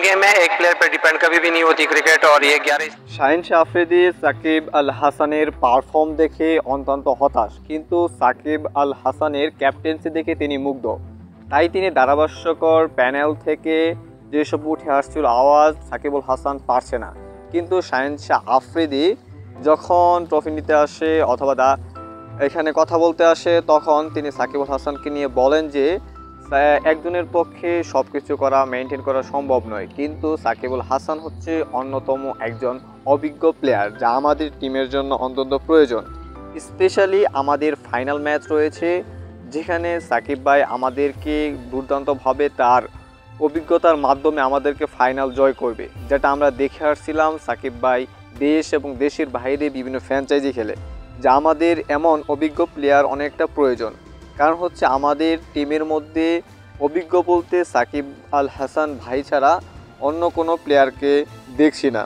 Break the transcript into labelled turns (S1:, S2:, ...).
S1: Game है, एक player पर डिपेंड कभी भी नहीं होती क्रिकेट। और ये 11
S2: শাহিন শাহ আফ্রিদি সাকিব আল হাসানের পারফর্ম দেখে অত্যন্ত হতাশ, কিন্তু সাকিব আল হাসানের ক্যাপ্টেন্সি দেখে তিনি মুগ্ধ। তাই তিনি ধারাভাষ্যকর প্যানেল থেকে যেসব উঠে আসছিল আওয়াজ, সাকিব আল হাসান পারছে না, কিন্তু শাহিন শাহ আফ্রিদি যখন ট্রফি নিতে আসে অথবা এখানে কথা বলতে আসে, তখন তিনি সাকিব আল হাসানকে নিয়ে বলেন যে একজনের পক্ষে সব কিছু করা, মেনটেন করা সম্ভব নয়, কিন্তু সাকিব আল হাসান হচ্ছে অন্যতম একজন অভিজ্ঞ প্লেয়ার, যা আমাদের টিমের জন্য অত্যন্ত প্রয়োজন। স্পেশালি আমাদের ফাইনাল ম্যাচ রয়েছে, যেখানে সাকিব ভাই আমাদেরকে দুর্দান্তভাবে তার অভিজ্ঞতার মাধ্যমে আমাদেরকে ফাইনাল জয় করবে, যেটা আমরা দেখে আসছিলাম। সাকিব ভাই দেশ এবং দেশের বাইরে বিভিন্ন ফ্র্যাঞ্চাইজি খেলে, যা আমাদের এমন অভিজ্ঞ প্লেয়ার অনেকটা প্রয়োজন। কারণ হচ্ছে আমাদের টিমের মধ্যে অভিজ্ঞ বলতে সাকিব আল হাসান ভাই ছাড়া অন্য কোনো প্লেয়ারকে দেখছি না।